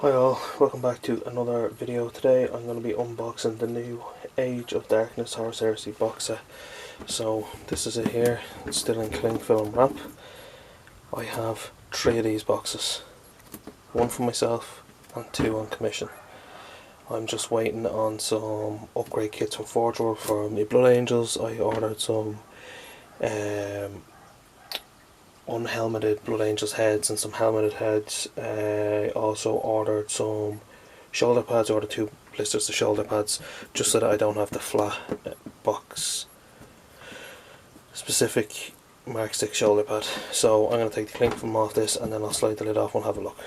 Hi all, welcome back to another video. Today I'm going to be unboxing the new Age of Darkness Horus Heresy box set. So this is it here, it's still in cling film wrap. I have 3 of these boxes, 1 for myself and 2 on commission. I'm just waiting on some upgrade kits from Forge World for my Blood Angels. I ordered some unhelmeted Blood Angels heads and some helmeted heads. I also ordered some shoulder pads, ordered 2 blisters of shoulder pads just so that I don't have the flat box specific Mark 6 shoulder pad. So I'm going to take the cling film off this and then I'll slide the lid off and have a look.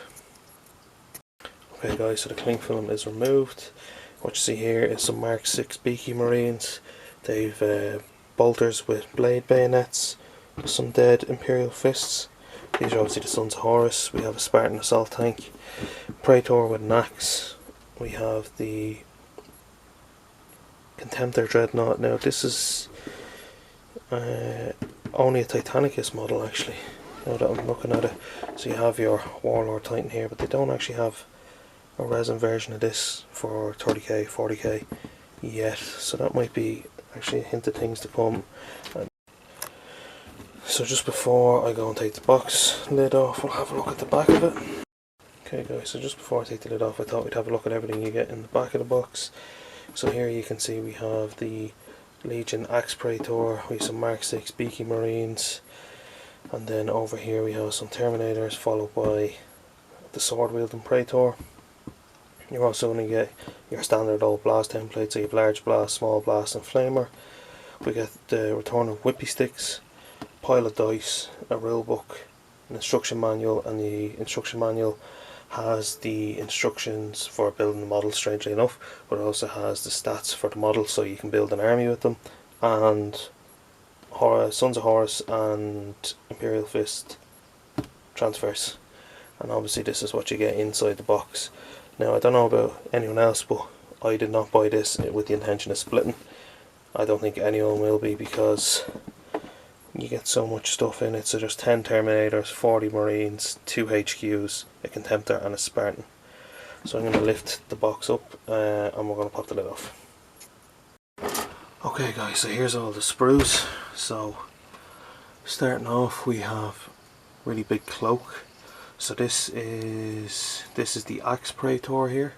Okay guys, so the cling film is removed. What you see here is some Mark 6 Beaky Marines. They've bolters with blade bayonets, some dead Imperial fists. These are obviously the Sons of Horus. We have a Spartan assault tank, Praetor with an axe. We have the Contemptor Dreadnought. Now this is only a Titanicus model actually, now that I'm looking at it. So you have your Warlord Titan here, but they don't actually have a resin version of this for 30k, 40k yet. So that might be actually a hint of things to come. So just before I go and take the box lid off, we'll have a look at the back of it. Okay guys, so just before I take the lid off, I thought we'd have a look at everything you get in the back of the box. So here you can see we have the Legion Axe Praetor, we have some Mark 6 Beaky Marines, and then over here we have some Terminators, followed by the sword wielding Praetor. You're also going to get your standard old blast templates, so you have large blast, small blast and flamer. We get the return of whippy sticks, pile of dice, a rulebook, an instruction manual, and the instruction manual has the instructions for building the model, strangely enough, but it also has the stats for the model so you can build an army with them, and Sons of Horus and Imperial Fist transfers. And obviously this is what you get inside the box. Now I don't know about anyone else, but I did not buy this with the intention of splitting. I don't think anyone will be, because you get so much stuff in it. So there's 10 Terminators, 40 Marines, 2 HQs, a Contemptor and a Spartan. So I'm going to lift the box up and we're going to pop the lid off. Okay guys, so here's all the sprues. So starting off we have really big cloak. So this is the Axe Praetor here.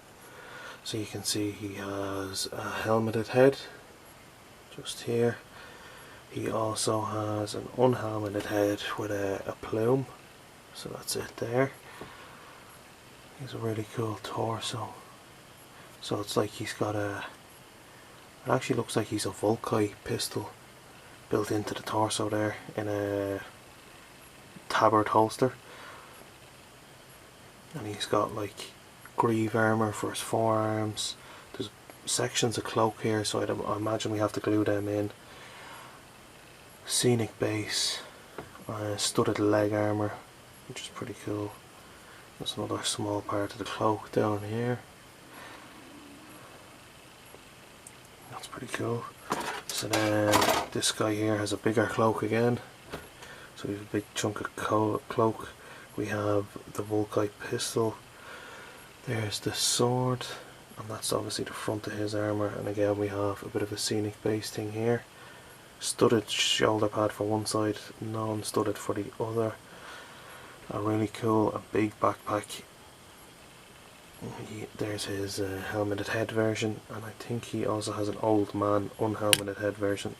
So you can see he has a helmeted head just here. He also has an unhelmeted head with a plume, so that's it there. He's a really cool torso. So it's like he's got it actually looks like he's a Volkite pistol built into the torso there in a tabard holster. And he's got like greave armour for his forearms. There's sections of cloak here, so I imagine we have to glue them in. Scenic base, studded leg armour, which is pretty cool. There's another small part of the cloak down here. That's pretty cool. So then this guy here has a bigger cloak again. So we have a big chunk of cloak. We have the Volkite pistol. There's the sword, and that's obviously the front of his armour. And again we have a bit of a scenic base thing here. Studded shoulder pad for one side, non-studded for the other. A really cool, a big backpack. There's his helmeted head version, and I think he also has an old man unhelmeted head version.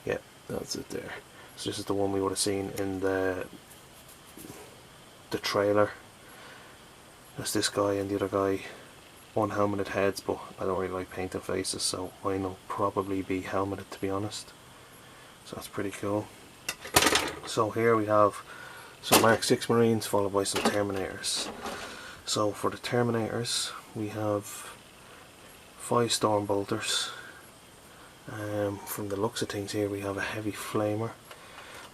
Yeah, that's it there. So this is the one we would have seen in the trailer. That's this guy and the other guy, unhelmeted heads, but I don't really like painting faces, so mine will probably be helmeted, to be honest. So that's pretty cool. So here we have some Mark 6 Marines followed by some Terminators. So for the Terminators we have 5 Storm Bolters. From the looks of things here we have a heavy flamer.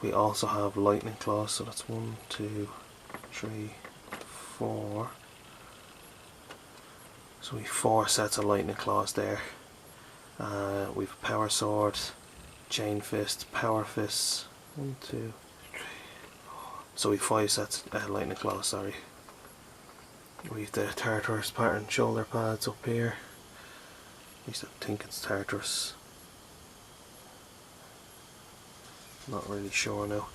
We also have lightning claws, so that's 1, 2, 3, 4. So we have 4 sets of lightning claws there. We've a power sword, chain fist, power fists. 1, 2, 3, 4. So we have 5 sets of lightning claws, sorry. We've the Tartarus pattern shoulder pads up here. At least I think it's Tartarus. Not really sure now.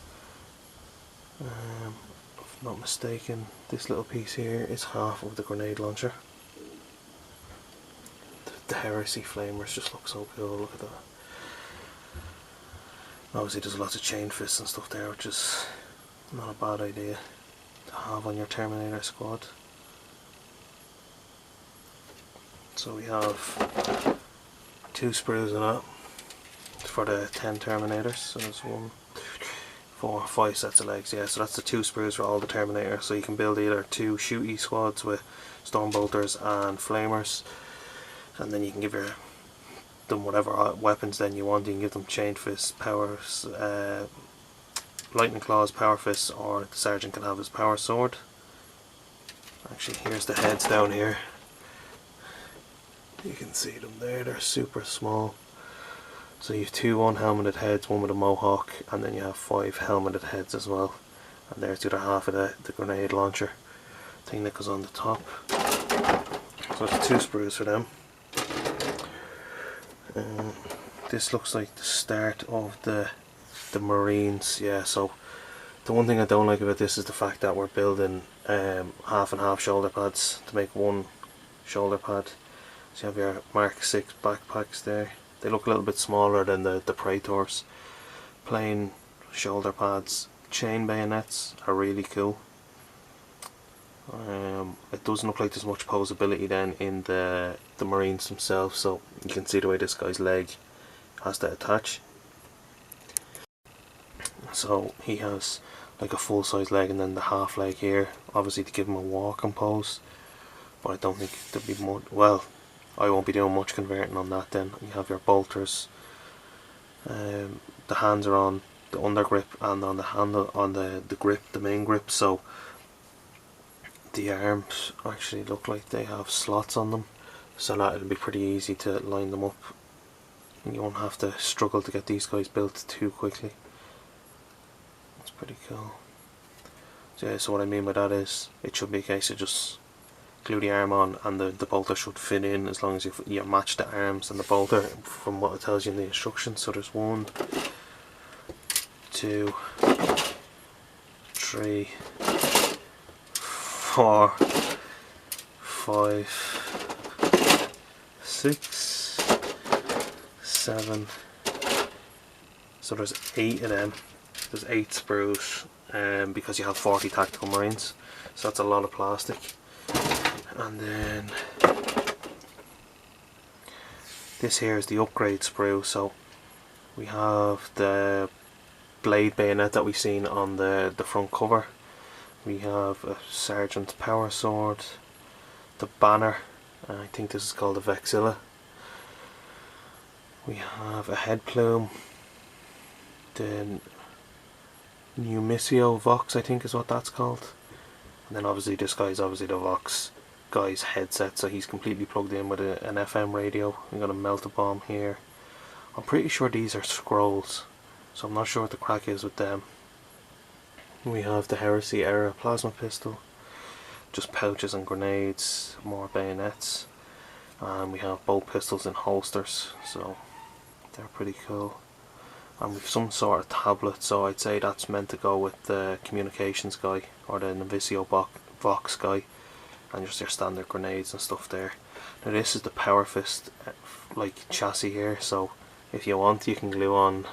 If I'm not mistaken, this little piece here is half of the grenade launcher. The Heresy flamers just look so cool, look at that. Obviously there's lots of chain fists and stuff there, which is not a bad idea to have on your Terminator squad. So we have 2 sprues in that for the 10 Terminators. So there's 1, 2, 3, 4, 5 sets of legs. Yeah, so that's the 2 sprues for all the Terminators. So you can build either 2 shooty squads with Stormbolters and Flamers, and then you can give them whatever weapons then you want. You can give them Chain Fists, Powers, Lightning Claws, Power Fists, or the Sergeant can have his Power Sword. Actually, here's the heads down here. You can see them there, they're super small. So you have 2 1-helmeted heads, 1 with a mohawk, and then you have 5 helmeted heads as well. And there's the other half of the grenade launcher thing that goes on the top. So it's 2 sprues for them. This looks like the start of the Marines. Yeah, so the one thing I don't like about this is the fact that we're building half and half shoulder pads to make 1 shoulder pad. So you have your Mark 6 backpacks there. They look a little bit smaller than the Praetors. Plain shoulder pads. Chain bayonets are really cool. It doesn't look like there's much posability then in the Marines themselves, so you can see the way this guy's leg has to attach. So he has like a full size leg and then the half leg here, obviously to give him a walking pose, but I don't think there'll be more. Well, I won't be doing much converting on that then. You have your bolters. The hands are on the undergrip and on the handle, on the grip, the main grip, so the arms actually look like they have slots on them, so that it'll be pretty easy to line them up. You won't have to struggle to get these guys built too quickly. That's pretty cool. So yeah, so what I mean by that is it should be a case of just glue the arm on and the bolter should fit in as long as you match the arms and the bolter from what it tells you in the instructions. So there's 1, 2, 3, 4, 5, 6, 7. So there's 8 of them. There's 8 sprues, because you have 40 tactical marines. So that's a lot of plastic. And then this here is the upgrade sprue. So we have the blade bayonet that we've seen on the front cover. We have a Sergeant's Power Sword, the banner, I think this is called a Vexilla. We have a head plume, the Numisio Vox I think is what that's called. And then obviously this guy's obviously the Vox guy's headset, so he's completely plugged in with an FM radio. I'm going to melt a bomb here. I'm pretty sure these are scrolls, so I'm not sure what the crack is with them. We have the Heresy era plasma pistol, just pouches and grenades, more bayonets, and we have bolt pistols in holsters, so they're pretty cool. And we've some sort of tablet, so I'd say that's meant to go with the communications guy or the Novicio Vox guy, and just your standard grenades and stuff there. Now this is the Power Fist like chassis here, so if you want you can glue on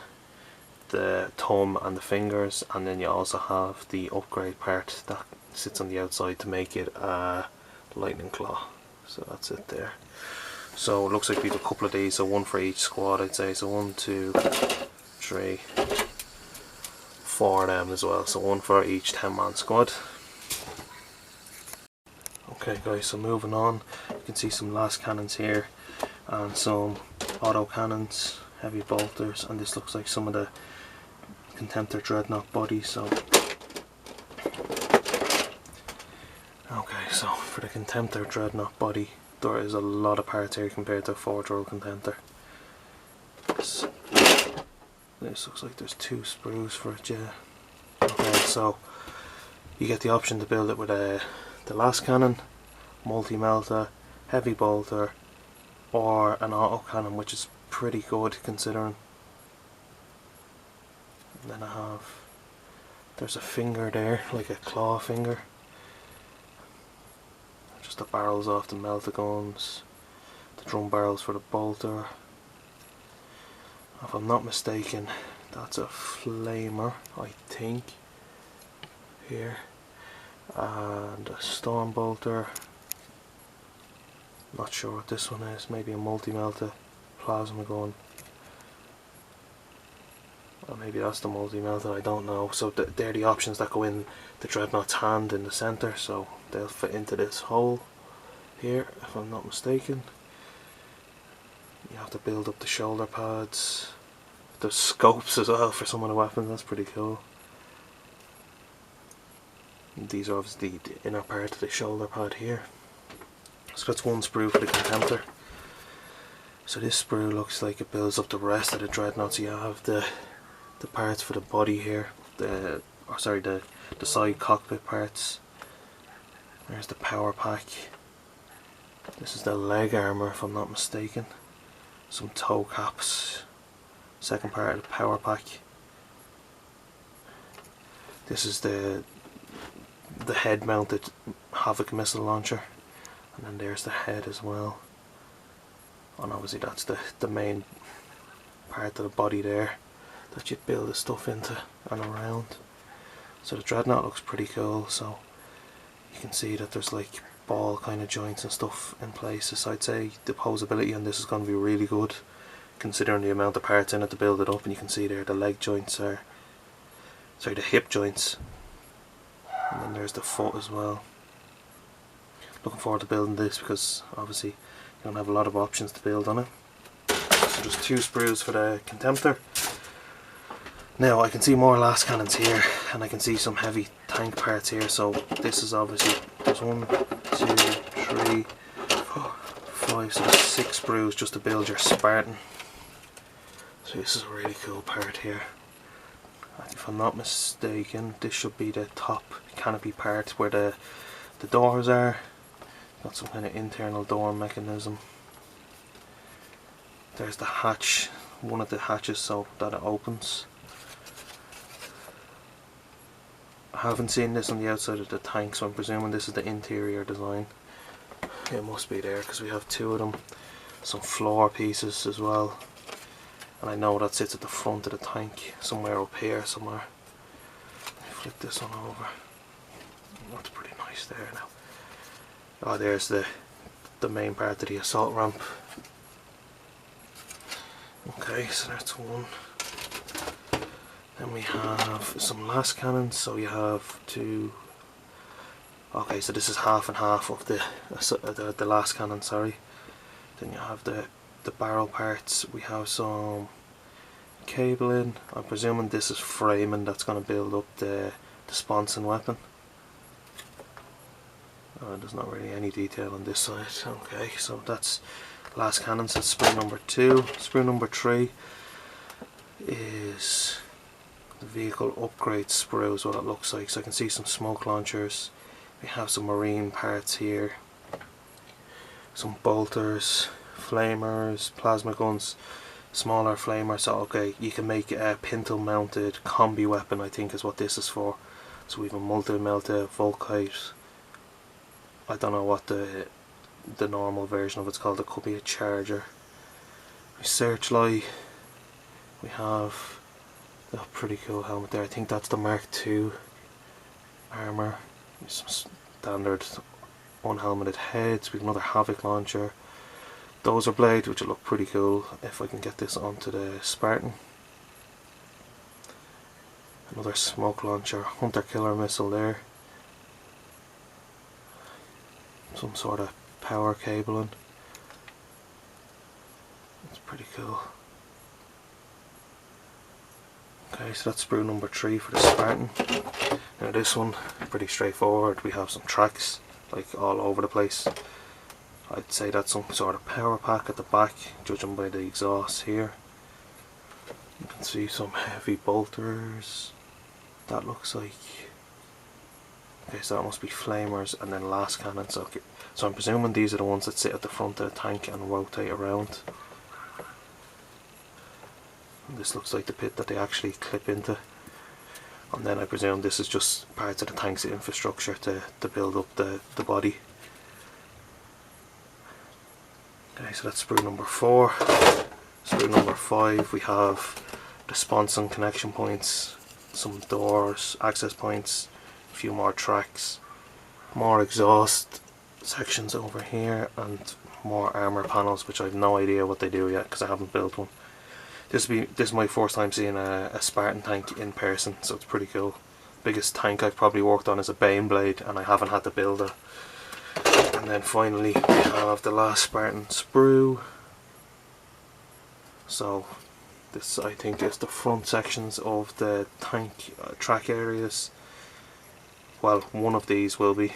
the thumb and the fingers, and then you also have the upgrade part that sits on the outside to make it a lightning claw. So that's it there. So it looks like we have a couple of these, so 1 for each squad I'd say. So 1, 2, 3, 4 of them as well, so 1 for each 10-man squad. Okay guys, so moving on, you can see some last cannons here and some auto cannons, heavy bolters, and this looks like some of the Contemptor Dreadnought bodies. So okay, so for the Contemptor Dreadnought body, there is a lot of parts here compared to a Forge-Rolled Contemptor. This looks like there's 2 sprues for it, yeah. Okay, so you get the option to build it with the last cannon multi-melta, heavy bolter, or an autocannon, which is pretty good considering. And then I have, there's a finger there, like a claw finger. Just the barrels off the melta guns, the drum barrels for the bolter. If I'm not mistaken, that's a flamer, I think, here. And a storm bolter. Not sure what this one is, maybe a multi-melta plasma gun. Or maybe that's the multi-melta, I don't know. So they're the options that go in the Dreadnought's hand in the centre, so they'll fit into this hole here, if I'm not mistaken. You have to build up the shoulder pads. There's scopes as well for some of the weapons, that's pretty cool. And these are obviously the inner part of the shoulder pad here. So that's one sprue for the Contemptor. So this sprue looks like it builds up the rest of the Dreadnoughts. You have the parts for the body here, the side cockpit parts. There's the power pack. This is the leg armour, if I'm not mistaken. Some toe caps. Second part of the power pack. This is the head mounted Havoc missile launcher. And then there's the head as well. And obviously that's the main part of the body there that you'd build the stuff into and around. So the Dreadnought looks pretty cool, so you can see that there's like ball kind of joints and stuff in places. I'd say the posability on this is going to be really good considering the amount of parts in it to build it up, and you can see there the leg joints are, sorry, the hip joints, and then there's the foot as well. Looking forward to building this because obviously you don't have a lot of options to build on it. So there's two sprues for the Contemptor. Now I can see more last cannons here, and I can see some heavy tank parts here. So this is obviously, there's 1, 2, 3, 4, 5, so there's 6 sprues just to build your Spartan. So this is a really cool part here. If I'm not mistaken, this should be the top canopy part where the doors are. Got some kind of internal door mechanism. There's the hatch, one of the hatches, so that it opens. I haven't seen this on the outside of the tank, so I'm presuming this is the interior design. It must be there because we have 2 of them. Some floor pieces as well. And I know that sits at the front of the tank, somewhere up here somewhere. Let me flip this one over. That's pretty nice there now. Oh, there's the main part of the assault ramp. Okay, so that's one. Then we have some last cannons, so you have 2. Okay, so this is half and half of the last cannon, sorry. Then you have the barrel parts. We have some cabling. I'm presuming this is framing that's going to build up the sponson weapon. There's not really any detail on this side. Okay, so that's last cannons. That's sprue number 2. Sprue number 3 is the vehicle upgrade sprue, is what it looks like. So I can see some smoke launchers. We have some marine parts here. Some bolters, flamers, plasma guns, smaller flamers. So okay, you can make a pintle mounted combi weapon, I think is what this is for. So we have a multi-melta, Volkite. I don't know what the normal version of it's called. It could be a charger. We searchlight. We have a pretty cool helmet there. I think that's the Mark II armor. Some standard unhelmeted heads. We have another Havoc launcher. Dozer blade, which will look pretty cool if I can get this onto the Spartan. Another smoke launcher, hunter killer missile there. Some sort of power cabling. It's pretty cool. Okay, so that's sprue number 3 for the Spartan. Now this one, pretty straightforward. We have some tracks like all over the place. I'd say that's some sort of power pack at the back, judging by the exhaust here. You can see some heavy bolters. That looks like Okay, so that must be flamers and then last cannon. So, okay. So I'm presuming these are the ones that sit at the front of the tank and rotate around. And this looks like the pit that they actually clip into. And then I presume this is just parts of the tank's infrastructure to build up the body. Okay, so that's sprue number 4. Sprue number 5, we have the sponson connection points, some doors, access points, a few more tracks, more exhaust sections over here, and more armor panels, which I have no idea what they do yet because I haven't built one. This is my first time seeing a Spartan tank in person, so it's pretty cool. Biggest tank I've probably worked on is a Baneblade, and I haven't had to build it. And then finally we have the last Spartan sprue. So this, I think, is the front sections of the tank track areas. Well, one of these will be.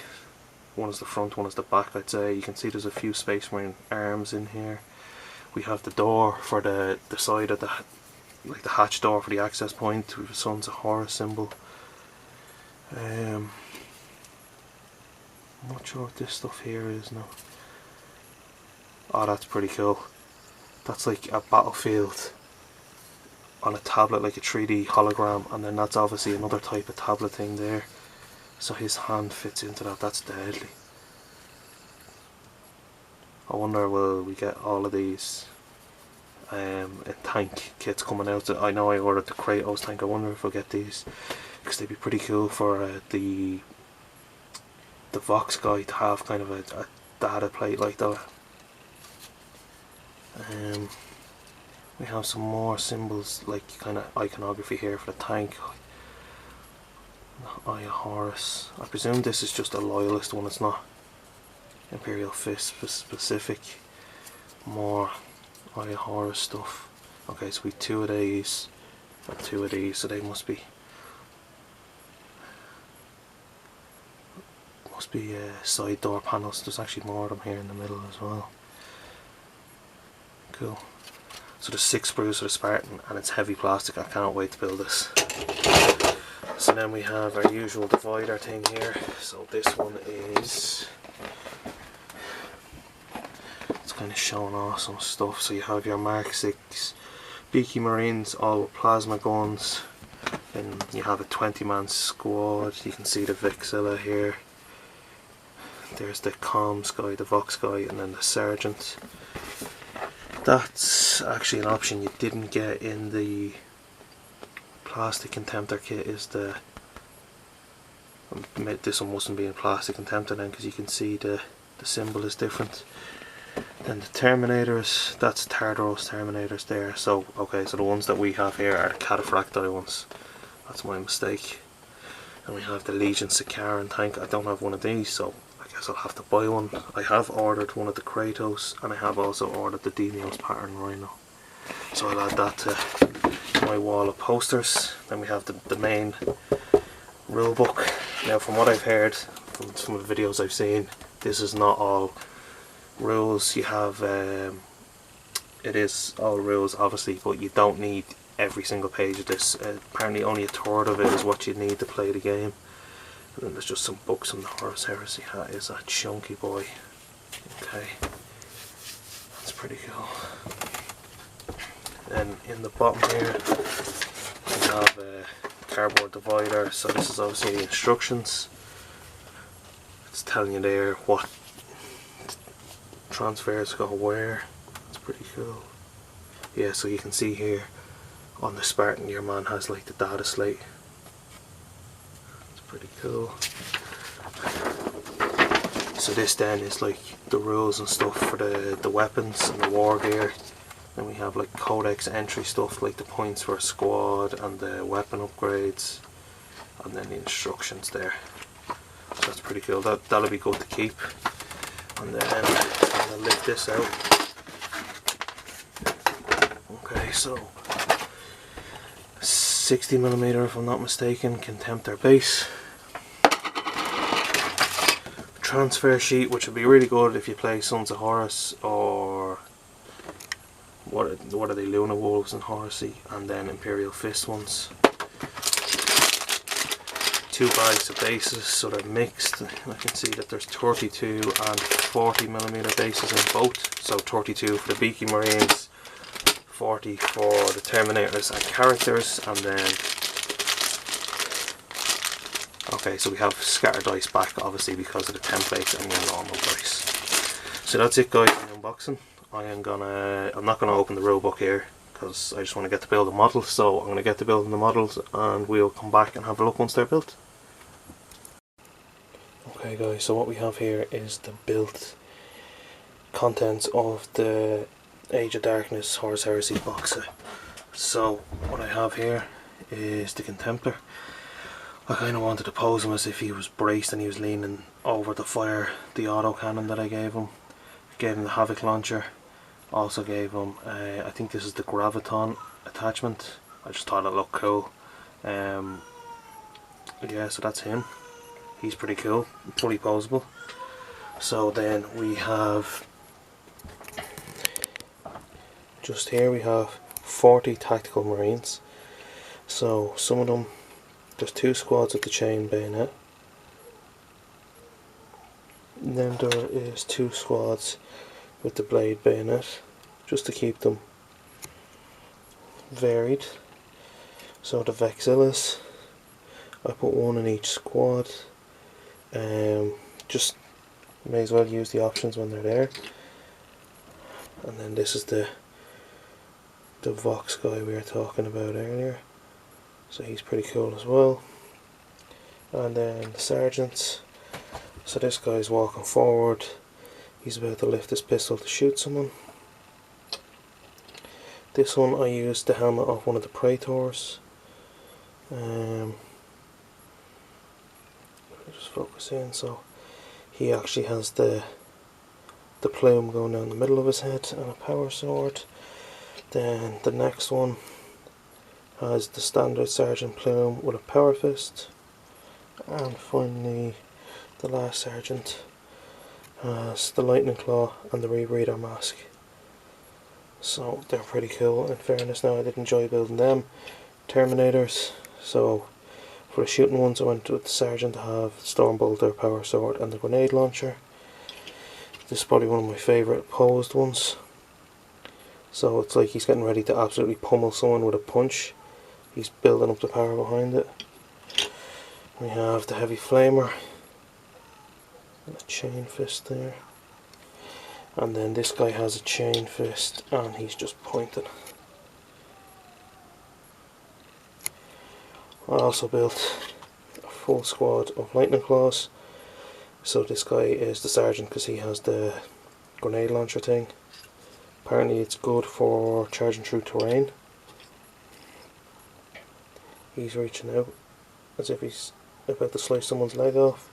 One is the front, one is the back, I'd say. You can see there's a few Space Marine arms in here. We have the door for the side of the, like the hatch door for the access point with the Sons of Horus symbol. I'm not sure what this stuff here is now. Oh, that's pretty cool. That's like a battlefield on a tablet, like a 3D hologram, and then that's obviously another type of tablet thing there. So his hand fits into that. That's deadly. I wonder will we get all of these in tank kits coming out. I know I ordered the Kratos tank. I wonder if we'll get these, because they'd be pretty cool for the Vox guy to have kind of a data plate like that. We have some more symbols, like kind of iconography here for the tank. Eye of Horus. I presume this is just a loyalist one, it's not Imperial Fist specific. More Eye of Horus stuff. Okay, so we have 2 of these and 2 of these, so they must be side door panels. There's actually more of them here in the middle as well. Cool. So there's 6 sprues for the Spartan, and it's heavy plastic. I cannot wait to build this. So then we have our usual divider thing here. So this one is, it's kind of showing off some stuff. So you have your Mark 6 Beaky Marines, all with plasma guns. Then you have a 20-man squad. You can see the Vexilla here. There's the comms guy, the Vox guy, and then the sergeant. That's actually an option you didn't get in the plastic contemptor kit. Is the, this one mustn't be in plastic contemptor then, because you can see the symbol is different. Then the Terminators, that's Tartaros Terminators there. So okay, so the ones that we have here are the Cataphracti ones. That's my mistake. And we have the Legion Sikaran tank. I don't have one of these, so I guess I'll have to buy one. I have ordered one of the Kratos, and I have also ordered the Demios pattern Rhino. So I'll add that to my wall of posters. Then we have the main rulebook. Now, from what I've heard from some of the videos I've seen, this is not all rules. You have it is all rules obviously, but you don't need every single page of this. Apparently only a third of it is what you need to play the game. And then there's just some books on the Horus Heresy. That is a chunky boy. Okay, that's pretty cool. Then in the bottom here we have a cardboard divider. So this is obviously the instructions. It's telling you there what transfers go where. It's pretty cool. Yeah, so you can see here on the Spartan your man has like the data slate. It's pretty cool. So this then is like the rules and stuff for the weapons and the war gear. Then we have like codex entry stuff like the points for a squad and the weapon upgrades, and then the instructions there. So that's pretty cool. That'll be good to keep. And then I'm gonna lift this out. Okay, so 60mm if I'm not mistaken, Contemptor base. Transfer sheet, which would be really good if you play Sons of Horus or what are they, Luna Wolves and Heresy, and then Imperial Fist ones. 2 two bags of bases, so they're mixed. I can see that there's 32 and 40mm bases in both. So 32 for the Beaky Marines, 40 for the Terminators and characters, and then okay, so we have scattered dice back, obviously because of the templates and your normal dice. So that's it, guys, in unboxing. I'm not gonna open the rulebook here because I just want to get to build the models. So I'm gonna get to building the models, and we'll come back and have a look once they're built. Okay, guys, so what we have here is the built contents of the Age of Darkness Horus Heresy box set. So what I have here is the Contemptor. I kind of wanted to pose him as if he was braced and he was leaning over to fire the autocannon that I gave him. Gave him the Havoc launcher. Also gave him, I think this is the Graviton attachment. I just thought it looked cool. Yeah, so that's him. He's pretty cool, fully poseable. So then we have, just here we have 40 tactical marines. So some of them, there's 2 squads with the chain bayonet. And then there is 2 squads with the blade bayonet, just to keep them varied. So the Vexillas, I put 1 in each squad. Just may as well use the options when they're there. And then this is the Vox guy we were talking about earlier. So he's pretty cool as well. And then the sergeants. So this guy's walking forward. He's about to lift his pistol to shoot someone. This one I used the helmet of one of the Praetors. Just focus in. So he actually has the plume going down the middle of his head and a power sword. Then the next one has the standard sergeant plume with a power fist, and finally the last sergeant has the lightning claw and the rebreather mask. So they're pretty cool. In fairness, now I did enjoy building them. Terminators, so for the shooting ones I went with the sergeant to have Stormbolter, power sword and the grenade launcher. This is probably one of my favourite posed ones. So it's like he's getting ready to absolutely pummel someone with a punch. He's building up the power behind it. We have the heavy flamer and a chain fist there. And then this guy has a chain fist and he's just pointing. I also built a full squad of lightning claws. So this guy is the sergeant because he has the grenade launcher thing. Apparently it's good for charging through terrain. He's reaching out as if he's about to slice someone's leg off.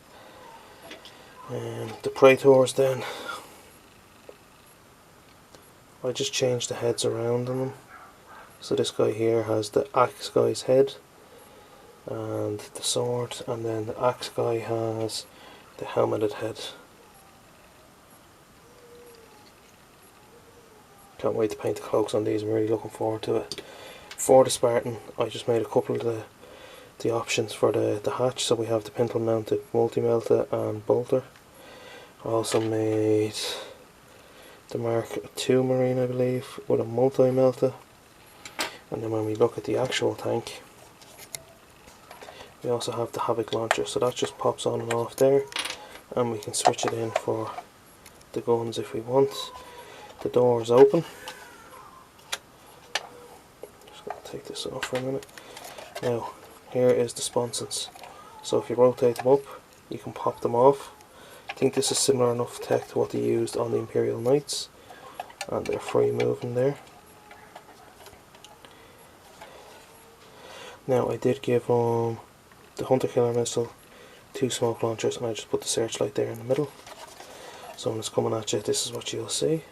And the Praetors then, I just changed the heads around on them. So this guy here has the axe guy's head and the sword, and then the axe guy has the helmeted head. Can't wait to paint the cloaks on these, I'm really looking forward to it. For the Spartan, I just made a couple of the options for the hatch. So we have the pintle mounted multi-melta and bolter. I also made the Mark II Marine, I believe, with a multi-melta. And then when we look at the actual tank, we also have the Havoc launcher, so that just pops on and off there, and we can switch it in for the guns if we want. The door is open. Just going to take this off for a minute. Now, here is the sponsons. So if you rotate them up, you can pop them off. I think this is similar enough tech to what they used on the Imperial Knights, and they're free moving there. Now I did give the Hunter Killer missile, 2 smoke launchers, and I just put the searchlight there in the middle. So when it's coming at you, this is what you'll see.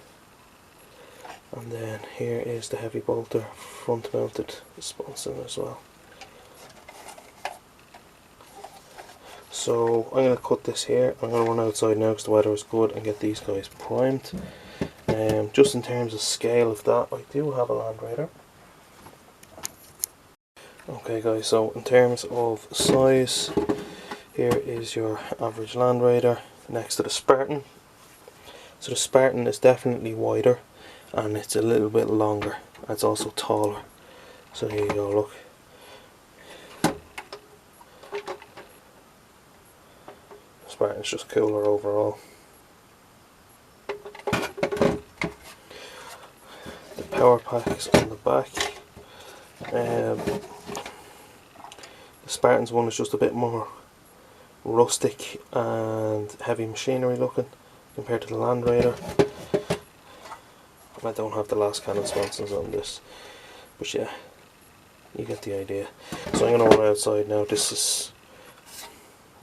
And then here is the heavy bolter front mounted sponson as well. So I'm going to cut this here. I'm going to run outside now because the weather is good and get these guys primed. Just in terms of scale of that, I do have a Land Raider. Okay guys, so in terms of size, Here is your average Land Raider next to the Spartan. So the Spartan is definitely wider and it's a little bit longer. It's also taller. So here you go, look. The Spartan's just cooler overall. The power pack is on the back. The Spartan's one is just a bit more rustic and heavy machinery looking compared to the Land Raider. I don't have the last cannon sponsons on this, but yeah, you get the idea. So I'm going to run outside now. This has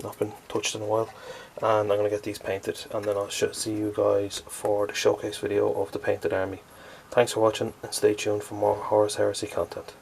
not been touched in a while, and I'm going to get these painted, and then I'll see you guys for the showcase video of the painted army. Thanks for watching, and stay tuned for more Horus Heresy content.